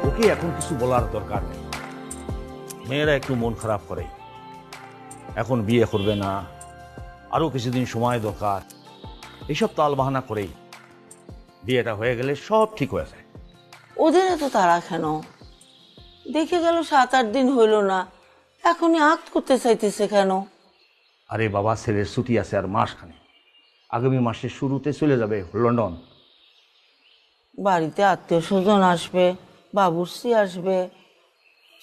ওকে এখন কিছু বলার দরকার নেই। মেয়েরা একটু মন খারাপ করে, এখন বিয়ে করবে না, আরো কিছুদিন সময় দরকার, এইসব তাল বাহানা করেই বিয়েটা হয়ে গেলে সব ঠিক হয়ে যায়। ওদের এত তাড়া কেন? দেখে গেল 7-8 দিন হইল না, এখনই আক্ত করতে চাইতেছে কেন? আরে বাবা, ছেলের ছুটি আছে আর মাসখানে, আগামী মাসের শুরুতে চলে যাবে লন্ডন। বাড়িতে আত্মীয় স্বজন আসবে, বাবুর্চি আসবে,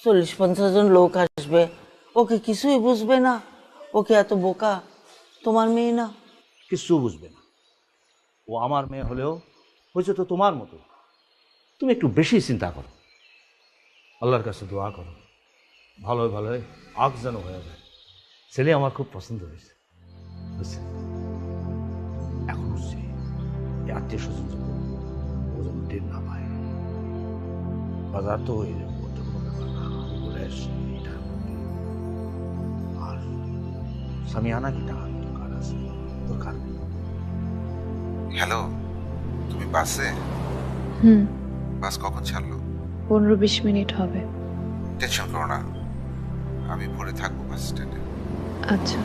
40-50 জন লোক আসবে, ওকে কিছুই বুঝবে না? ওকে এত বোকা? তোমার মেয়ে না? কিছু বুঝবে না। ও আমার মেয়ে হলেও হয়েছে তো তোমার মতো। তুমি একটু বেশি চিন্তা করো, আল্লাহর কাছে দোয়া করো, ভালোই ভালোই আগ যেন হয়ে যায়। ছেলে আমার খুব পছন্দ হয়েছে, বুঝছেন? এখন বুঝছি আত্মীয় স্বজন যখন ও যেন টের না পায়। বাজার তো ওই করতে কোনো ব্যাপার না, আমি বলে আসছি এটা। আর সামিয়ানা কি টাকা দরকার আছে? দরকার নেই। হ্যালো, তুমি বাসে? হুম, বাস কখন ছাড়লো? 15-20 মিনিট হবে। টেনশন করো না, আমি ভোরে থাকবো বাস স্ট্যান্ডে। আচ্ছা।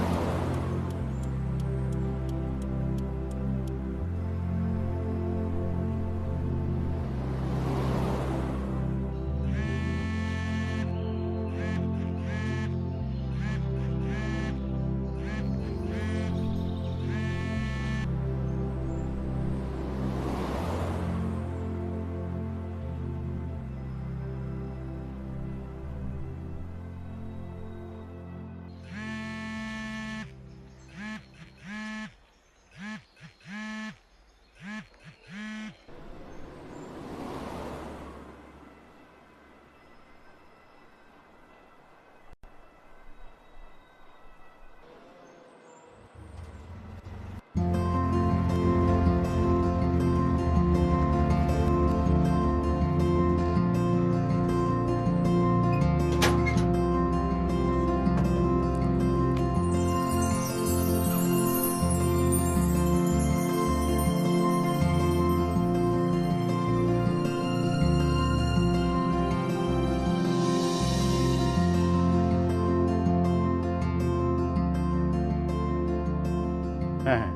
হ্যাঁ হ্যাঁ,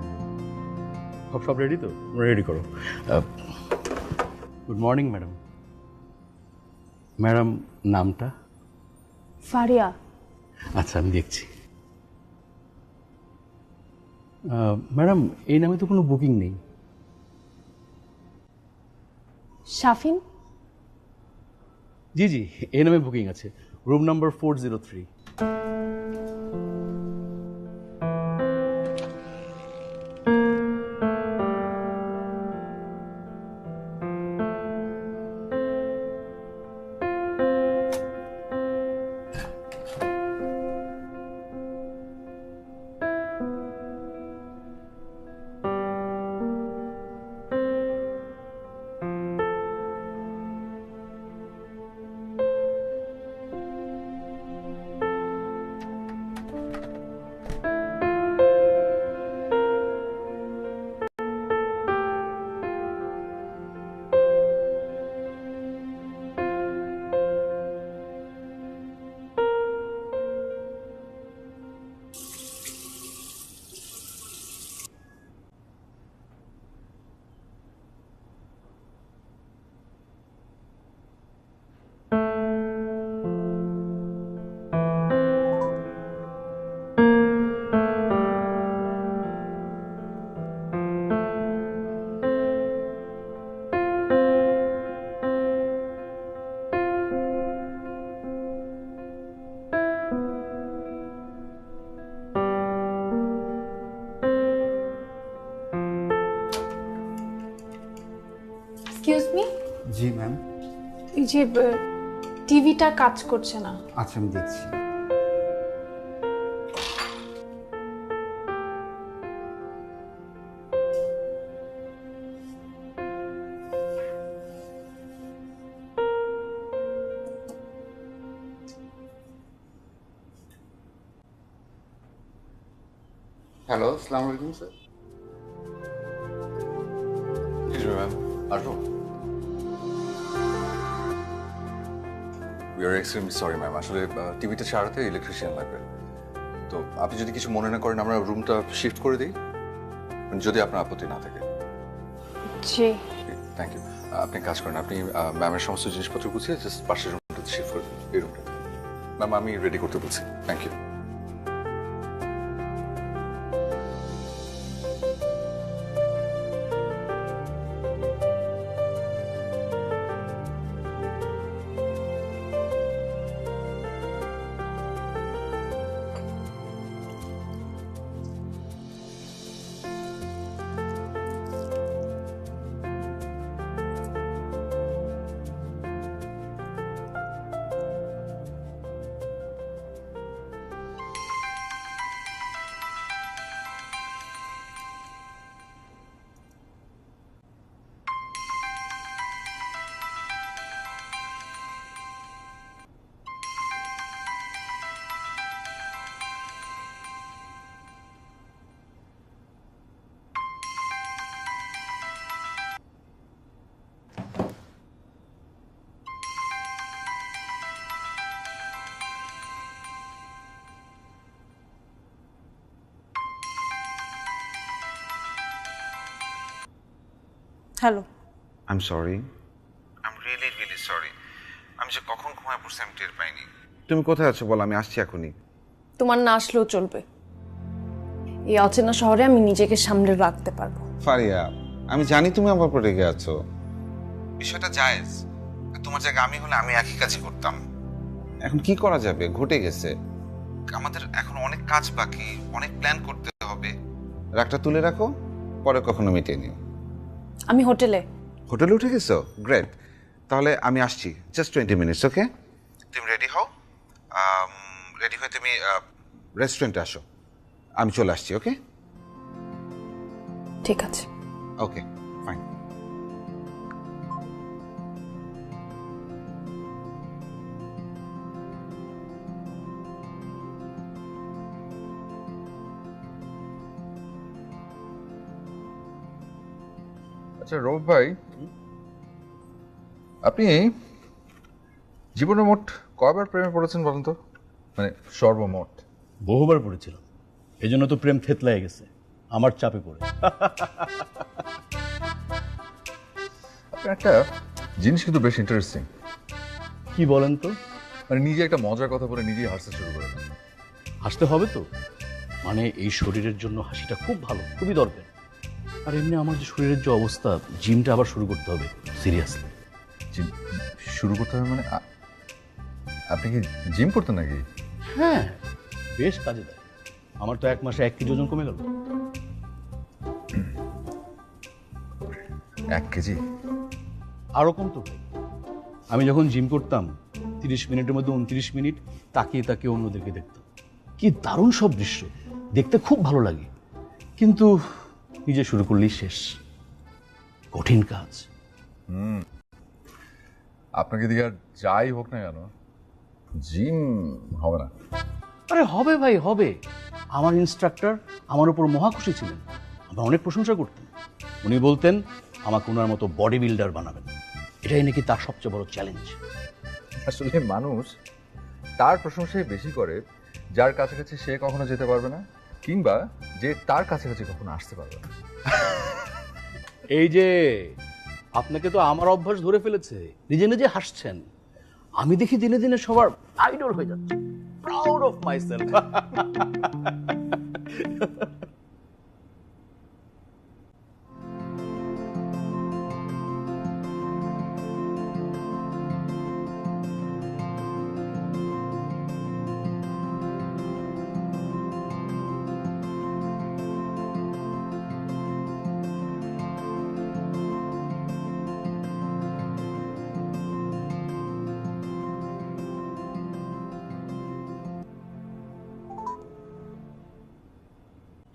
সব রেডি তো? রেডি করো। Good morning madam. ম্যাডাম নামটা? ফারিয়া। আচ্ছা, আমি দেখছি। ম্যাডাম, এই নামে তো কোনো বুকিং নেই। শাফিন। জি জি, এই নামে বুকিং আছে, রুম নাম্বার 403। Excuse me. জি ম্যাম। এই যে টিভিটা কাজ করছে না। আচ্ছা, আমি দেখছি। হ্যালো, আসসালামু আলাইকুম স্যার। ম্যাম, আসো। We are extremely sorry ma'am, আসলে টিভিটা সারাতে ইলেকট্রিশিয়ান লাগবে। তো আপনি যদি কিছু মনে না করেন আমরা রুমটা শিফট করে দিই, যদি আপনার আপত্তি না থাকে। জি। Thank you. আপনি কাজ করেন, আপনি ম্যামের সমস্ত জিনিসপত্র গুছিয়ে জাস্ট পাশের রুমটাতে শিফট করে দিন, এই রুমটা। ম্যাম আমি রেডি করতে বলছি। Thank you. Hello. I am sorry, I am really really sorry. আমি যে কখন ঘুমায় পড়ছি আমি টের পাইনি। তুমি কোথায় আছো বল, আমি আসছি এখনই। তোমার না আসলেও চলবে, এই অচেনা শহরে আমি নিজেকে সামলে রাখতে পারবো। ফারিয়া, আমি জানি তুমি আমার উপর রেগে আছো, বিষয়টা জায়েজ। তোমার জায়গায় আমি হলে আমি একই কাজই করতাম। এখন কি করা যাবে, ঘটে গেছে। আমাদের এখন অনেক কাজ বাকি, অনেক প্ল্যান করতে হবে। রাগটা তুলে রাখো, পরে কখনো মিটিয়ে নিও। আমি হোটেলে। হোটেলে উঠে গেছো? গ্রেট। তাহলে আমি আসছি, জাস্ট 20 মিনিটস। ওকে, তুমি রেডি হও। রেডি হয়ে তুমি রেস্টুরেন্টে আসো, আমি চলে আসছি। ওকে ঠিক আছে। Okay fine. আচ্ছা রৌফ ভাই, আপনি জীবনে মোট কয়বার প্রেমে পড়েছেন বলেন তো? মানে সর্বমোট। বহুবার পড়েছিলাম, এই জন্য তো প্রেম থেতলায় গেছে আমার চাপে পড়ে। আপনার একটা জিনিস কিন্তু বেশ ইন্টারেস্টিং। কি বলেন তো? মানে নিজে একটা মজার কথা বলে নিজেই হাসতে শুরু করে দেন। হাসতে হবে তো, মানে এই শরীরের জন্য হাসিটা খুব ভালো, খুবই দরকার। আর এমনি আমার যে শরীরের যে অবস্থা, জিমটা আবার শুরু করতে হবে সিরিয়াসলি। জিম শুরু করতে হবে মানে? আপনি কি জিম করতেন নাকি? হ্যাঁ, বেশ কাজে দেয়। আমার তো 1 মাসে 1 কেজি ওজন কমে গেল। 1 কেজি? আরও কমতো ভাই। আমি যখন জিম করতাম 30 মিনিটের মধ্যে 29 মিনিট তাকিয়ে তাকিয়ে অন্যদেরকে দেখতাম। কি দারুণ সব দৃশ্য, দেখতে খুব ভালো লাগে। কিন্তু নিজে শুরু করলেই শেষ, কঠিন কাজ। আপনাকে দিকে আর যাই হোক না কেন, জিম হবে না। আরে হবে ভাই, হবে। আমার ইনস্ট্রাক্টর আমার উপর মহা খুশি ছিলেন, আমরা অনেক প্রশংসা করতেন। উনি বলতেন আমাকে ওনার মতো বডি বিল্ডার বানাবেন, এটাই নাকি তার সবচেয়ে বড় চ্যালেঞ্জ। আসলে মানুষ তার প্রশংসাই বেশি করে যার কাছাকাছি সে কখনো যেতে পারবে না, কিংবা যে তার কাছাকাছি কখনো আসতে পারবে না। এই যে আপনাকে তো আমার অভ্যাস ধরে ফেলেছে, নিজে নিজে হাসছেন। আমি দেখি দিনে দিনে সবার আইডল হয়ে যাচ্ছে, proud of myself.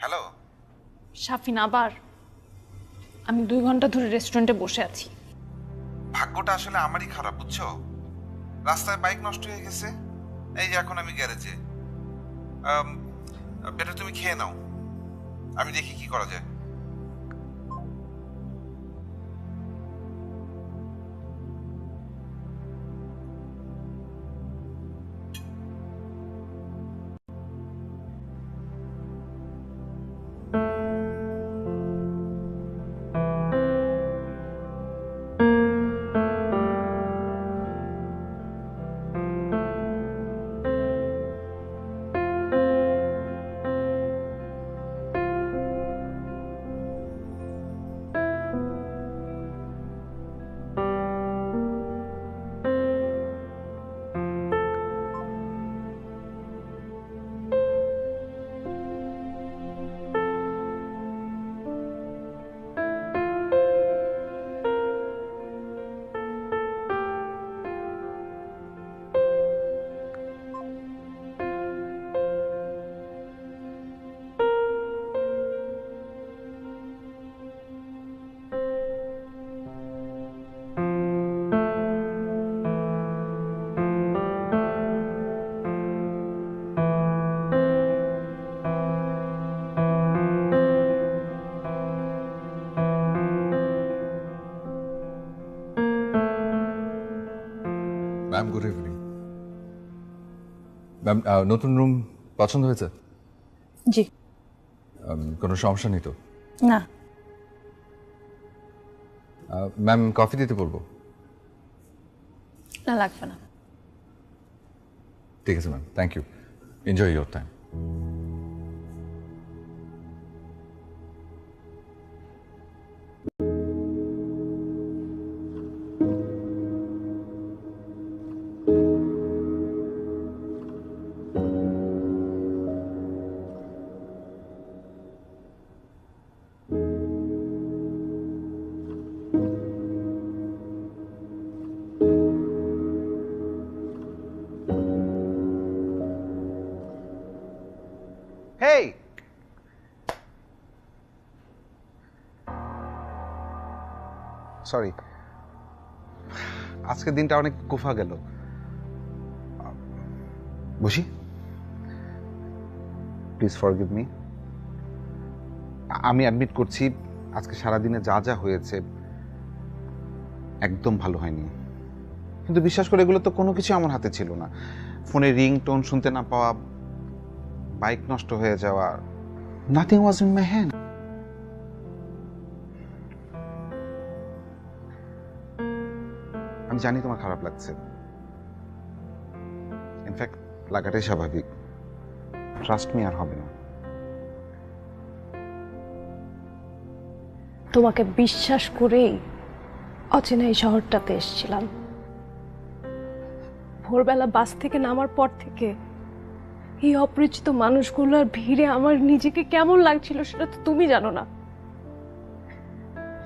Hello. Shafin, আবার আমি 2 ঘন্টা ধরে রেস্টুরেন্টে বসে আছি। ভাগ্যটা আসলে আমারই খারাপ, বুঝছো? রাস্তায় বাইক নষ্ট হয়ে গেছে, এই যে এখন আমি গ্যারেজে। বেটা তুমি খেয়ে নাও, আমি দেখি কি করা যায়। Ma'am good evening. ম্যাম নতুন রুম পছন্দ হয়েছে? জি। কোনো সমস্যা নেই তো? না। ম্যাম কফি দিতে বলবো? না, লাগবে না। ঠিক আছে ma'am, thank you, enjoy your time. Hey, sorry, আজকের দিনটা অনেক কুফা গেল। বুঝি, প্লিজ ফরগিভ মি। আমি অ্যাডমিট করছি, আজকে সারাদিনে যা যা হয়েছে একদম ভালো হয়নি। কিন্তু বিশ্বাস করে এগুলো তো কোনো কিছু আমার হাতে ছিল না। ফোনে রিং টোন শুনতে না পাওয়া, বাইক নষ্ট হয়ে যাওয়া, nothing was in my hand. আমি জানি তোমার খারাপ লাগছে, ইনফ্যাক্ট লাগাটাই স্বাভাবিক। ট্রাস্ট মি, আর হবে না। তোমাকে বিশ্বাস করেই অচেনা এই শহরটাতে এসেছিলাম। ভোরবেলা বাস থেকে নামার পর থেকে এই অপরিচিত মানুষগুলোর ভিড়ে আমার নিজেকে কেমন লাগছিল সেটা তো তুমি জানো না।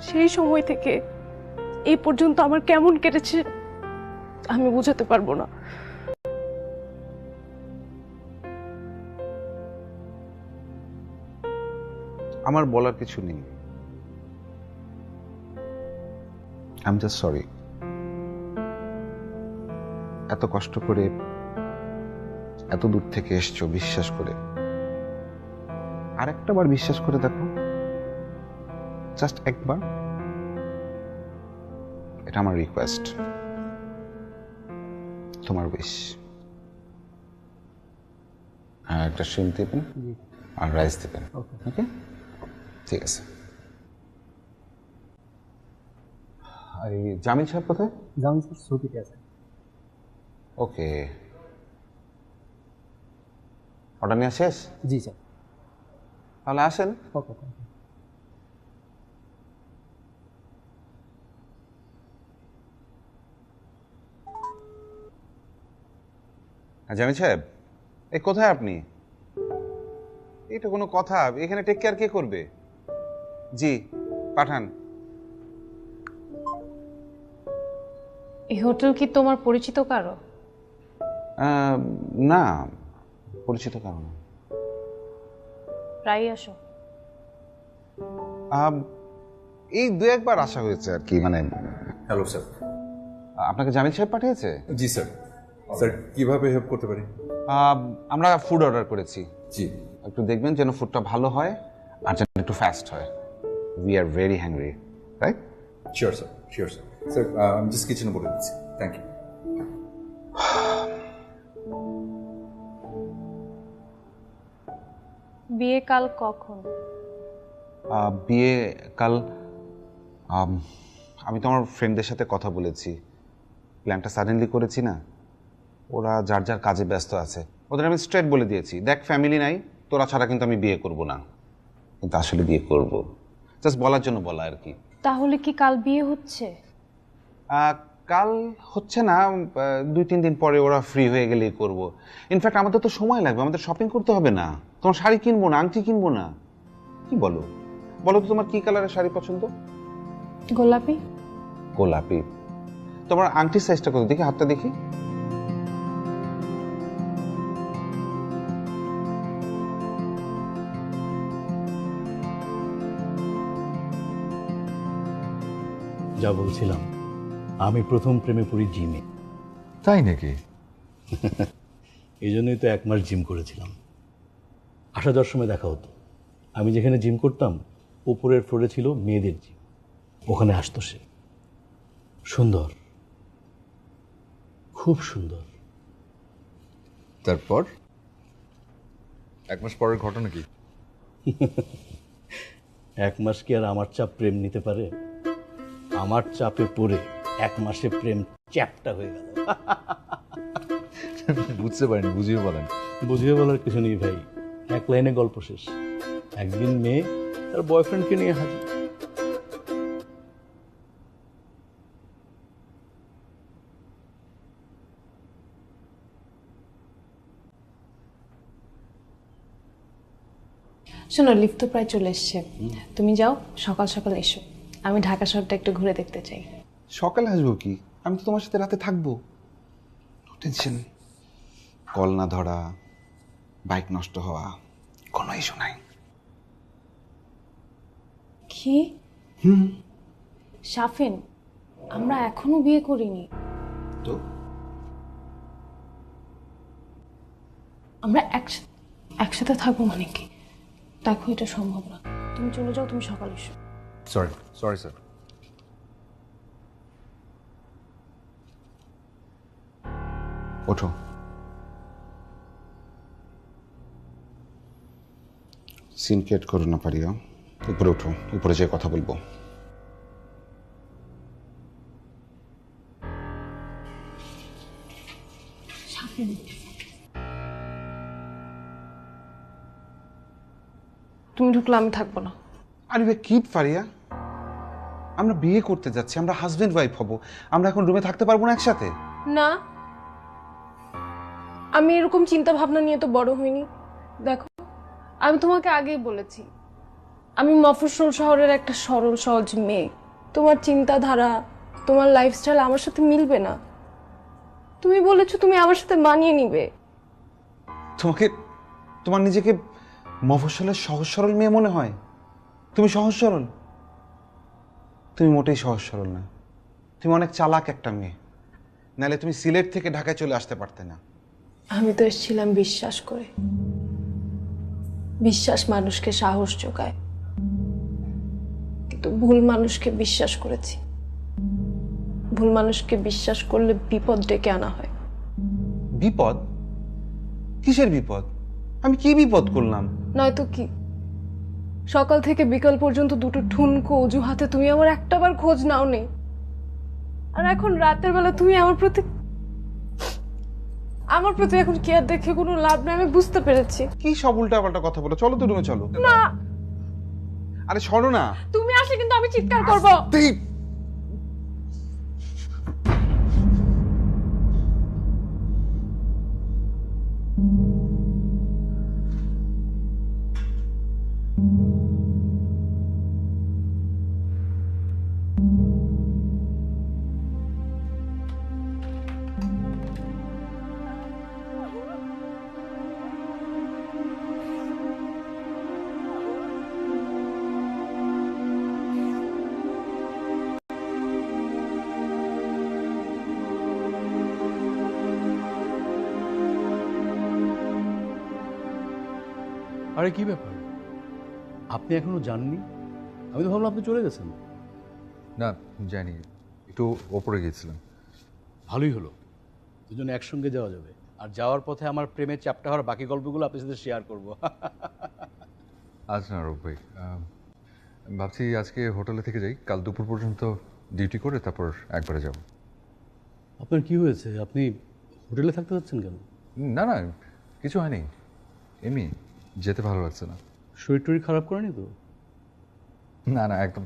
সেই সময় থেকে এই পর্যন্ত আমার কেমন কেটেছে আমি বোঝাতে পারবো না। আমার বলার কিছু নেই। I am just sorry. এত কষ্ট করে এত দূর থেকে এসছো বিশ্বাস করে, আর একটা বার বিশ্বাস করে দেখো, জাস্ট একবার। এটা আমার রিকোয়েস্ট, তোমার উইশ। হ্যাঁ, একটা শ্রিম দেবেন আর রাইস দেবেন। ওকে, ঠিক আছে। এই জামিল সাহেব কোথায়? জামিল স্যার ছুটিতে আছে। ওকে, অর্ডার নেওয়া শেষ? জি স্যার। তাহলে আসেন। ওকে। জামিল সাহেব, এই কোথায় আপনি? এটা কোনো কথা? এখানে টেক কেয়ার কে করবে? জি, পাঠান। এই হোটেল কি তোমার পরিচিত কারো? না, পরিচিত কারণ না। প্রায় আসো? এই দু একবার আসা হয়েছে আর কি। মানে হ্যালো স্যার। আপনাকে জামিল সাহেব পাঠিয়েছে? জি স্যার। স্যার কিভাবে হেল্প করতে পারি? আমরা ফুড অর্ডার করেছি। জি। একটু দেখবেন যেন ফুডটা ভালো হয় আর যেন একটু ফাস্ট হয়। We are very hungry, right? Sure sir, sure sir. Sir আমি জাস্ট কিচেনে বলে দিচ্ছি। Thank you. বিয়ে কাল কখন? বিয়ে কাল। আমি তো আমার ফ্রেন্ডদের সাথে কথা বলেছি, প্ল্যানটা সাডেনলি করেছি না। ওরা যার যার কাজে ব্যস্ত আছে। ওদের আমি স্ট্রেট বলে দিয়েছি, দেখ ফ্যামিলি নাই, তোরা ছাড়া কিন্তু আমি বিয়ে করব না। কিন্তু আসলে বিয়ে করব, জাস্ট বলার জন্য বলা আর কি। তাহলে কি কাল বিয়ে হচ্ছে? কাল হচ্ছে না, 2-3 দিন পরে ওরা ফ্রি হয়ে গেলেই করব। ইনফ্যাক্ট আমাদের তো সময় লাগবে, আমাদের শপিং করতে হবে না। তোমার শাড়ি কিনবো না, আংটি কিনবো না। কি বলো বলো তো, তোমার কি কালারের শাড়ি পছন্দ? গোলাপি। গোলাপি। তোমার আংটির সাইজটা কত? দেখি, হাতটা দেখি। যা বলছিলাম, আমি প্রথম প্রেমে পড়ি জিমে। তাই নাকি? এই জন্যই তো 1 মাস জিম করেছিলাম। আসা যাওয়ার সময় দেখা হতো। আমি যেখানে জিম করতাম উপরের ফ্লোরে ছিল মেয়েদের জিম, ওখানে আসতো সে। সুন্দর, খুব সুন্দর। তারপর 1 মাস পরের ঘটনা কি? 1 মাস কি আর আমার চাপ প্রেম নিতে পারে? আমার চাপে পড়ে 1 মাসে প্রেম চ্যাপ্টা হয়ে গেল। বুঝতে পারিনি, বুঝিয়ে বলেন। বুঝিয়ে বলার কিছু নেই ভাই, 1 লাইনে গল্প শেষ। একদিন মেয়ে তার বয়ফ্রেন্ডকে নিয়ে হাজির। শোনো, লিফট তো প্রায় চলে এসছে, তুমি যাও, সকাল সকাল এসো। আমি ঢাকা শহরটা একটু ঘুরে দেখতে চাই। সকালে আসবো কি, আমি তো তোমার সাথে রাতে থাকবো। টেনশন, কল না ধরা, বাইক নষ্ট হওয়া, কোনো ইস্যু নাই। কি? শাফিন, আমরা এখনো বিয়ে করিনি। তো আমরা একসাথে থাকবো মানে কি? দেখো, এটা সম্ভব না। তুমি চলে যাও, তুমি সকালে এসো। Sorry sir. ওঠো। সিন ক্রিয়েট করো না পারিয়া, উপরে ওঠো, উপরে যেয়ে কথা বলবো। তুমি ঢুকলে আমি থাকবো না। আরে কি ফারিয়া, আমরা বিয়ে করতে যাচ্ছি, আমরা হাজবেন্ড ওয়াইফ হব, আমরা এখন রুমে থাকতে পারবো না একসাথে? না, আমি এরকম চিন্তা ভাবনা নিয়ে তো বড় হইনি। দেখো, আমি তোমাকে আগেই বলেছি, আমি মফস্বল শহরের একটা সরল সহজ মেয়ে। তোমার চিন্তাধারা, তোমার লাইফস্টাইল আমার সাথে মিলবে না। তুমি বলেছো তুমি আমার সাথে মানিয়ে নিবে। তোমাকে, তোমার নিজেকে মফস্বলের সহজ সরল মেয়ে মনে হয়? তুমি সহজ সরল? তুমি মোটেই সহজ সরল না, তুমি অনেক চালাক একটা মেয়ে, নাহলে তুমি সিলেট থেকে ঢাকায় চলে আসতে পারতে না। আমি তো এসেছিলাম বিশ্বাস করে। বিশ্বাস মানুষকে সাহস যোগায়, কিন্তু ভুল মানুষকে বিশ্বাস করেছি। ভুল মানুষকে বিশ্বাস করলে বিপদ ডেকে আনা হয়। বিপদ? কিসের বিপদ? আমি কি বিপদ করলাম? নয়তো কি, সকাল থেকে বিকাল পর্যন্ত দুটো ঠুনকো অজুহাতে তুমি আমার একটাবার খোঁজ নাও নেই। আর এখন রাতের বেলা তুমি আমার প্রতি এখন কেয়ার দেখে কোনো লাভ নেই, আমি বুঝতে পেরেছি। কি সব উল্টা পাল্টা কথা বলো, চলো তো রুমে চলো। না, আরে সরো না। তুমি আসলে কিন্তু আমি চিৎকার করবো। আরে কি ব্যাপার, আপনি এখনো যাননি? আমি তো ভাবলাম আপনি চলে গেছেন। না জানি, একটু ওপরে গিয়েছিলাম। ভালোই হলো, দুজনে একসঙ্গে যাওয়া যাবে। আর যাওয়ার পথে আমার প্রেমের চ্যাপ্টা হওয়ার বাকি গল্পগুলো আপনার সাথে শেয়ার করবো। আচ্ছা নারক ভাই, ভাবছি আজকে হোটেলে থেকে যাই, কাল দুপুর পর্যন্ত ডিউটি করে তারপর একবারে যাব। আপনার কি হয়েছে, আপনি হোটেলে থাকতে যাচ্ছেন কেন? না না, কিছু হয়নি, এমনি যেতে ভালো লাগছে না। শরীর টরীর খারাপ করেনি তো? না না, একদম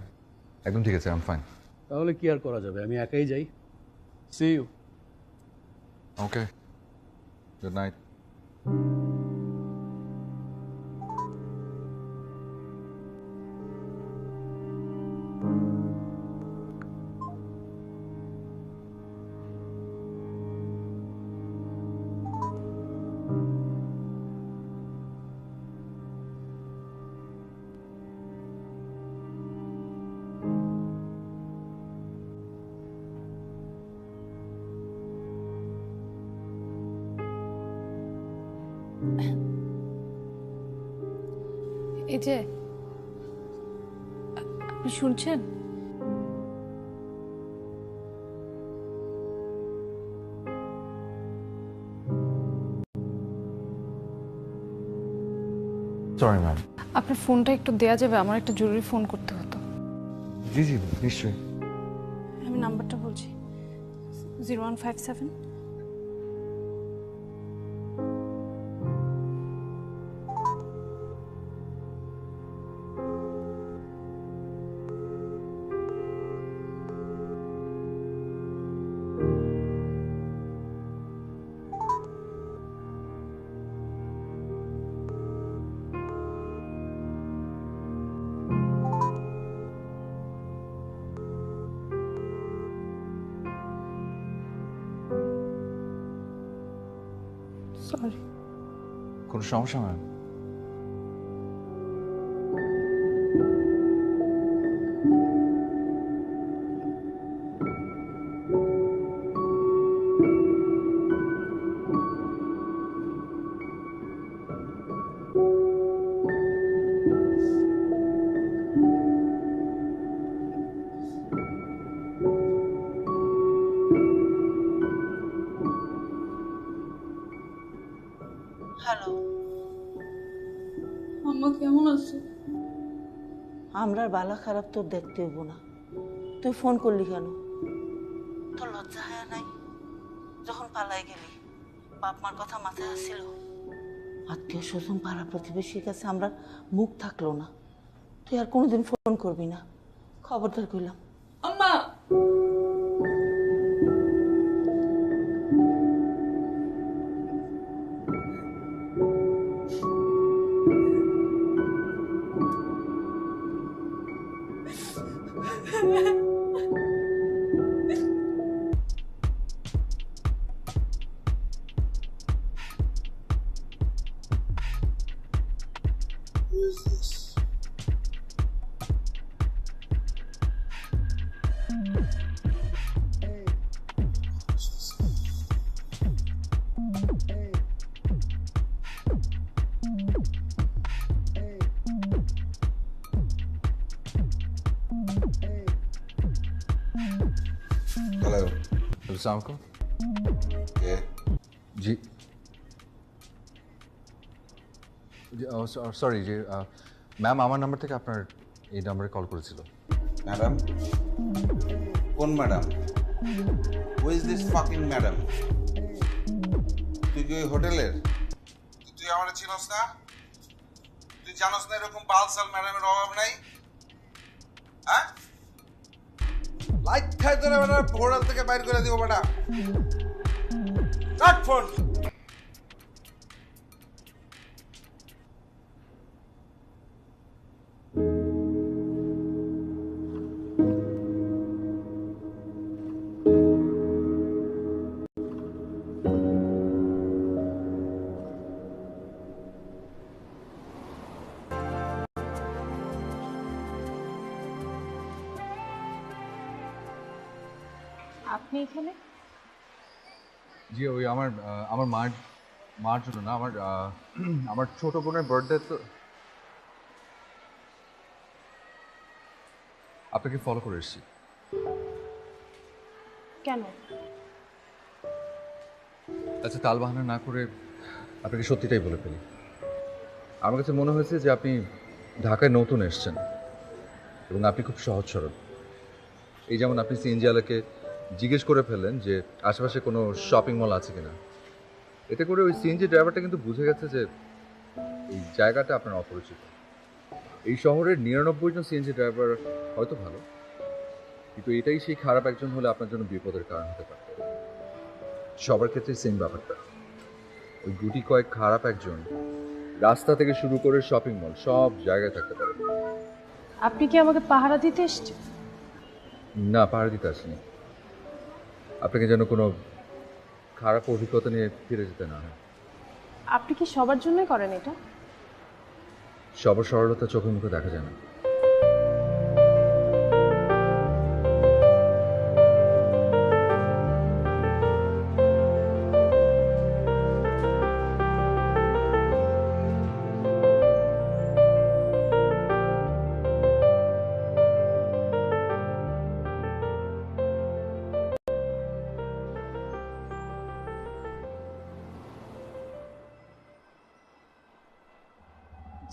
একদম ঠিক আছে, আই এম ফাইন। তাহলে কি আর করা যাবে, আমি একাই যাই। See you. Okay, good night. এই যে, আপনি শুনছেন? Sorry ma'am. আপনার ফোনটা একটু দেয়া যাবে? আমার একটা জরুরি ফোন করতে হতো। জি জি নিশ্চয়ই। আমি নাম্বারটা বলছি, 0157। সরি। কোনো সমস্যা ম্যাম? হ্যালো, আম্মা কেমন আছে? আমরা বালা খারাপ তোর দেখতে হইব না। তুই ফোন করলি কেন? তোর লজ্জা হয় নাই যখন পালাই গেলি? বাপ মার কথা মাথায় আসছিল? আত্মীয় স্বজন পাড়া প্রতিবেশীর কাছে আমরা মুখ থাকলো না। তুই আর কোনোদিন ফোন করবি না, খবরদার কইলাম। আম্মা হ্যালো, আসসালামু আলাইকুম। কে? জি সরি যে ম্যাম আমার নাম্বার থেকে আপনার এই নাম্বারে কল করেছিল। ম্যাডাম? কোন madam? Who is this fucking madam? তুই কি ওই হোটেলের? তুই আমার চিনস না? তুই জানোস না এরকম বালসাল ম্যাডামের অভাব নাই? হ্যাঁ, লাইট খাই তোরা বেটা, হোটেল থেকে বাইর করে দিব বেটা। রাখ ফোন। আপনি এখানে? জি ওই আমার মার জন্য না, আমার ছোট বোনের বার্থডে, তো আপনাকে ফলো করে এসেছি। কেন? আচ্ছা তাল বাহানা না করে আপনাকে সত্যিটাই বলে ফেলি। আমার কাছে মনে হয়েছে যে আপনি ঢাকায় নতুন এসেছেন এবং আপনি খুব সহজ সরল। এই যেমন আপনি সিএনজি আলাকে জিজ্ঞেস করে ফেললেন যে আশেপাশে কোনো শপিং মল আছে কিনা। এতে করে ওই সিএনজি ড্রাইভারটা কিন্তু বুঝে গেছে যে এই জায়গাটা আপনার অপরিচিত। এই শহরের 99 জন সিএনজি ড্রাইভার হয়তো ভালো, কিন্তু এটাই সেই খারাপ একজন হলে আপনার জন্য বিপদের কারণ হতে পারত। সবার ক্ষেত্রে সেম ব্যাপারটা। ওই গুটি কয়েক খারাপ একজন রাস্তা থেকে শুরু করে শপিং মল সব জায়গায় থাকতে পারে। আপনি কি আমাকে পাহারা দিতে এসেছেন? না, পাহাড় দিতে আসেনি। আপনাকে যেন কোনো খারাপ অভিজ্ঞতা নিয়ে ফিরে যেতে না হয়। আপনি কি সবার জন্যই করেন এটা? সবার সরলতা চোখে মুখে দেখা যায় না।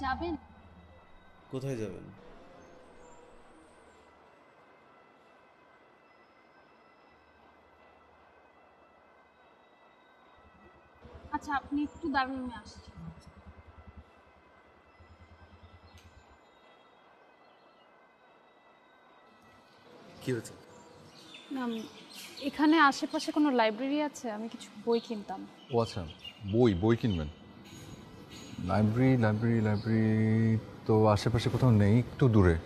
যাবেন? কোথায় যাবেন? আচ্ছা, আপনি একটু দাঁড়ান, আমি আসছি। কি হয়েছে? এখানে আশেপাশে কোনো লাইব্রেরি আছে? আমি কিছু বই কিনতাম। ও আচ্ছা, বই কিনবেন। লাইব্রেরি তো আশেপাশে কোথাও নেই, একটু দূরে।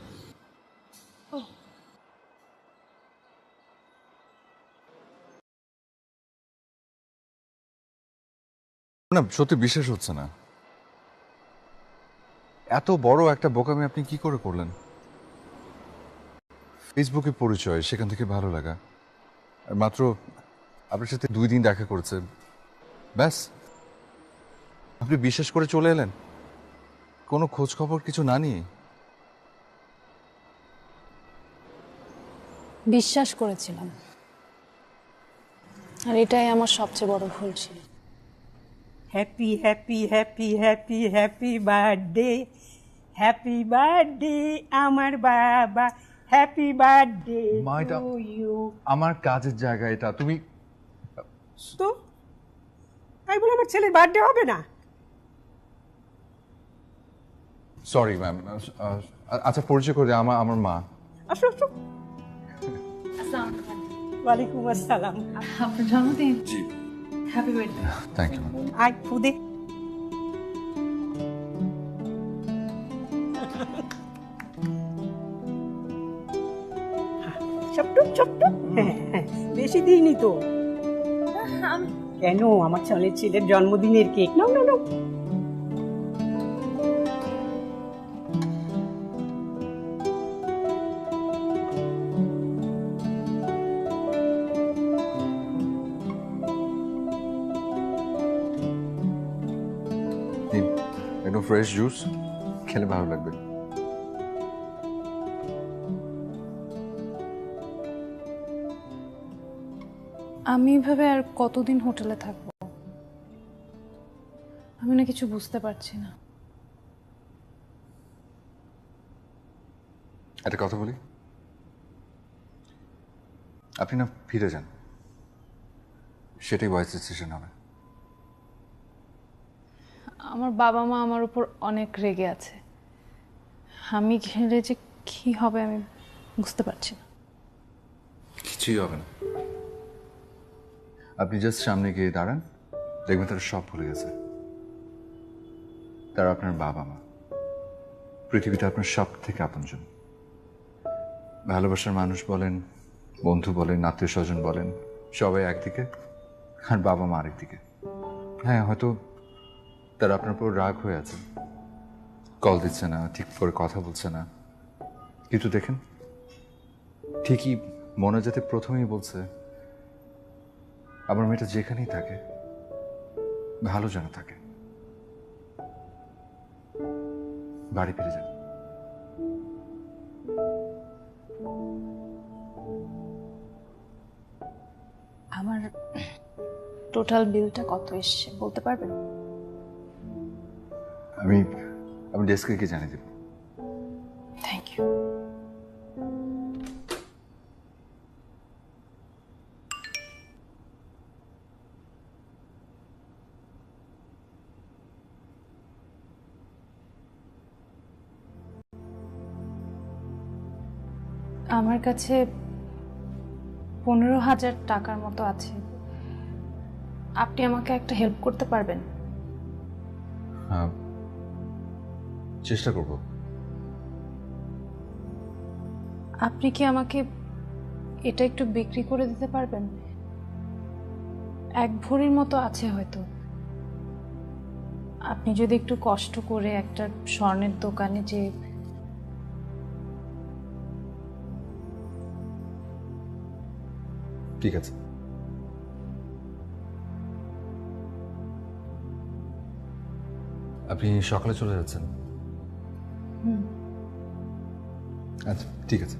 না, সত্যি বিশ্বাস হচ্ছে না। এত বড় একটা বোকামি আপনি কি করে করলেন? ফেসবুকে পরিচয়, সেখান থেকে ভালো লাগা, আর মাত্র আপনার সাথে 2 দিন দেখা করেছে, ব্যাস আপনি বিশ্বাস করে চলে এলেন, কোনো খোঁজ খবর কিছু না নিয়ে। বিশ্বাস করেছিলাম, আর এটাই আমার সবচেয়ে বড় ভুল ছিল। Happy happy happy happy happy birthday, happy birthday আমার বাবা, হ্যাপি বার্থডে মা, এটা টু ইউ। আমার কাজের জায়গা, এটা তুমি। তো তাই বলে আমার ছেলের বার্থডে হবে না? Sorry ma'am. আচ্ছা, পরিচয় করে আমার মা। আসো আসো। ওয়ালাইকুম আসসালাম। আপনার জন্মদিন? জি, হ্যাপি বার্থডে। Thank you. আয় ফুদে। ছোট্ট ছোট্ট, হ্যাঁ হ্যাঁ, বেশি দিইনি তো। কেন, আমার ছেলের জন্মদিনের কেক নাও নাও নাও। একদম ফ্রেশ জুস, খেলে ভালো লাগবে। আমি এভাবে আর কতদিন হোটেলে থাকবো? আমি না কিছু বুঝতে পারছি না। একটা কথা বলি, আপনি না ফিরে যান, সেটাই ওয়াইজ ডিসিশন হবে। আমার বাবা মা আমার উপর অনেক রেগে আছে। আমি গেলে যে কি হবে আমি বুঝতে পারছি না। কিছুই হবে না, আপনি জাস্ট সামনে গিয়ে দাঁড়ান, দেখবেন তারা সব ভুলে গেছে। তারা আপনার বাবা মা, পৃথিবীতে আপনার সব থেকে আপনজন। ভালোবাসার মানুষ বলেন, বন্ধু বলেন, আত্মীয় স্বজন বলেন, সবাই একদিকে আর বাবা মা আরেকদিকে। হ্যাঁ, হয়তো তারা আপনার উপর রাগ হয়ে আছে, কল দিচ্ছে না, ঠিক করে কথা বলছে না, কিন্তু দেখেন ঠিকই মনে যাতে প্রথমেই বলছে, আমার মেয়েটা যেখানেই থাকে ভালো যেন থাকে। বাড়ি ফিরে যান। আমার টোটাল বিলটা কত এসছে বলতে পারবেন? আমি ডেস্কে গিয়ে জানিয়ে দেব। Thank you. আমার কাছে 15,000 টাকার মতো আছে। আপনি আমাকে একটা হেল্প করতে পারবেন? হ্যাঁ, চেষ্টা করব। আপনি কি আমাকে এটা একটু বিক্রি করে দিতে পারবেন? 1 ভরির মতো আছে হয়তো। আপনি যদি একটু কষ্ট করে একটা স্বর্ণের দোকানে যে ঠিক আছে, আপনি সকালে চলে যাচ্ছেন? আচ্ছা, ঠিক আছে।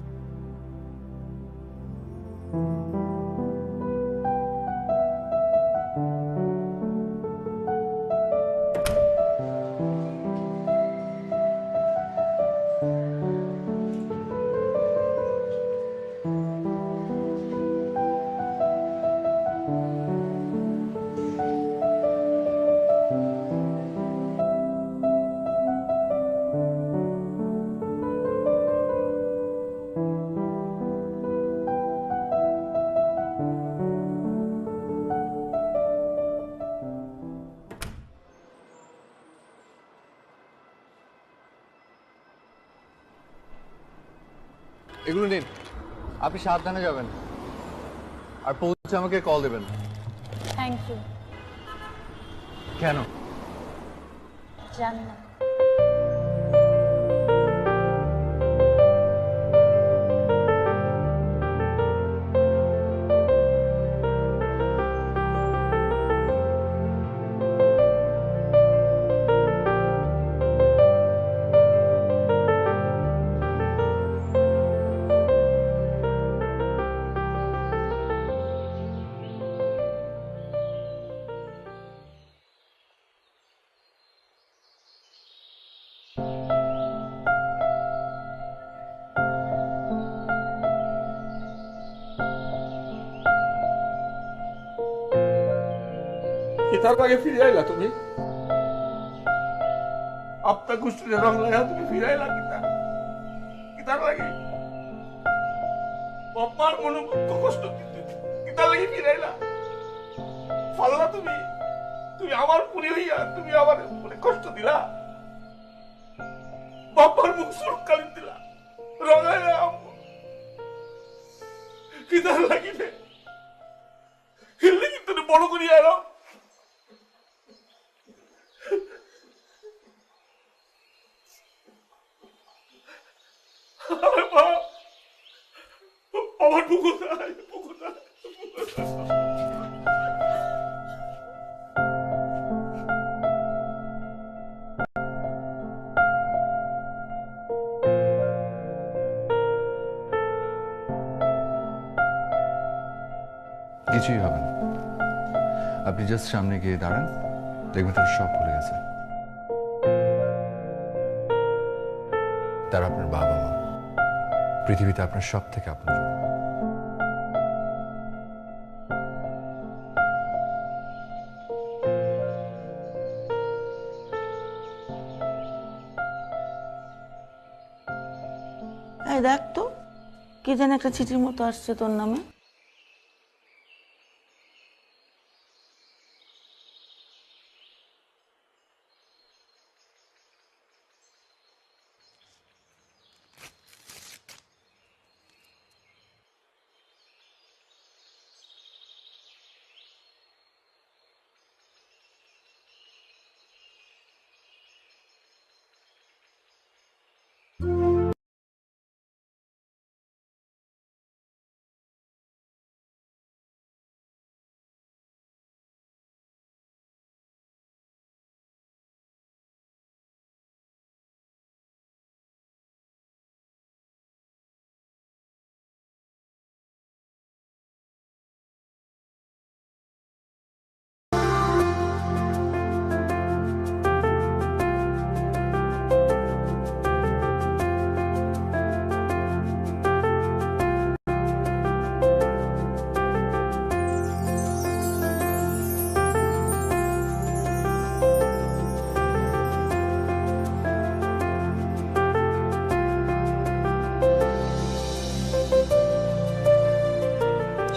এগুলো নিন, আপনি সাবধানে যাবেন আর পৌঁছে আমাকে কল দেবেন। Thank you. কেন? জানি না। তার আগে ফিরে আইলা তুমি? আপনার গোষ্ঠীর রং লাগা তুমি ফিরে আইলা কিতার লাগে? বাবার মনে কষ্ট কিতার লাগে ফিরে আইলা? ফাল্লা তুমি আমার পুরি হইয়া তুমি আমার মনে কষ্ট দিলা, বাবার মুখ সুরকালি দিলা, রঙাইলা কিতার লাগিবে? হেললে কিন্তু বড় করিয়া এলো। আমার পুকুর কিছুই হবে না, আপনি জাস্ট সামনে গিয়ে দাঁড়ান, দেখবেন তারা সব ভুলে গেছে। তারা আপনার বাবা মা, পৃথিবীতে আপনার সব থেকে আপনজন। এই দেখ তো কি যেন একটা চিঠির মতো আসছে তোর নামে।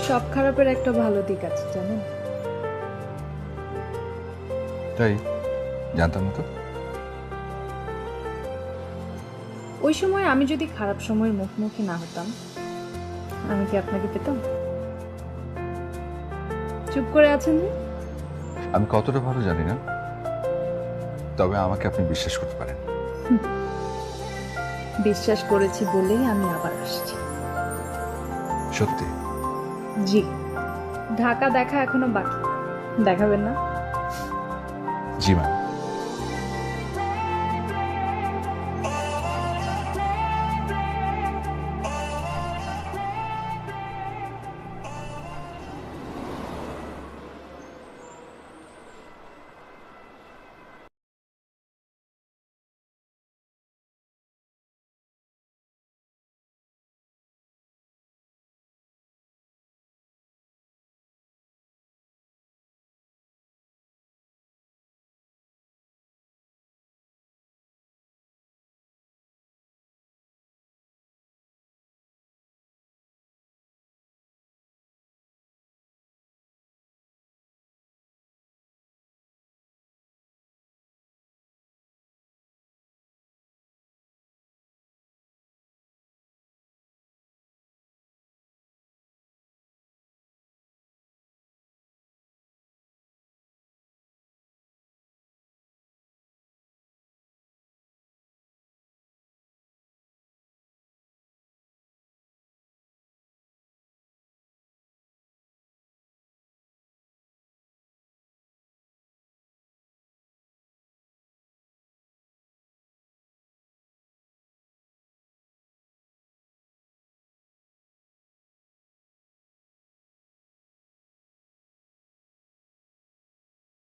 সব খারাপের একটা ভালো দিক আছে জানেন? তাই জানতাম না তো। ওই সময় আমি যদি খারাপ সময়ের মুখোমুখি না হতাম, আমি কি আপনাকে পেতাম? চুপ করে আছেন যে? আমি কতটা ভালো জানি না, তবে আমাকে আপনি বিশ্বাস করতে পারেন। বিশ্বাস করেছি বলেই আমি আবার আসছি। সত্যি? জি। ঢাকা দেখা এখনো বাকি, দেখাবেন না? জি ম্যাম।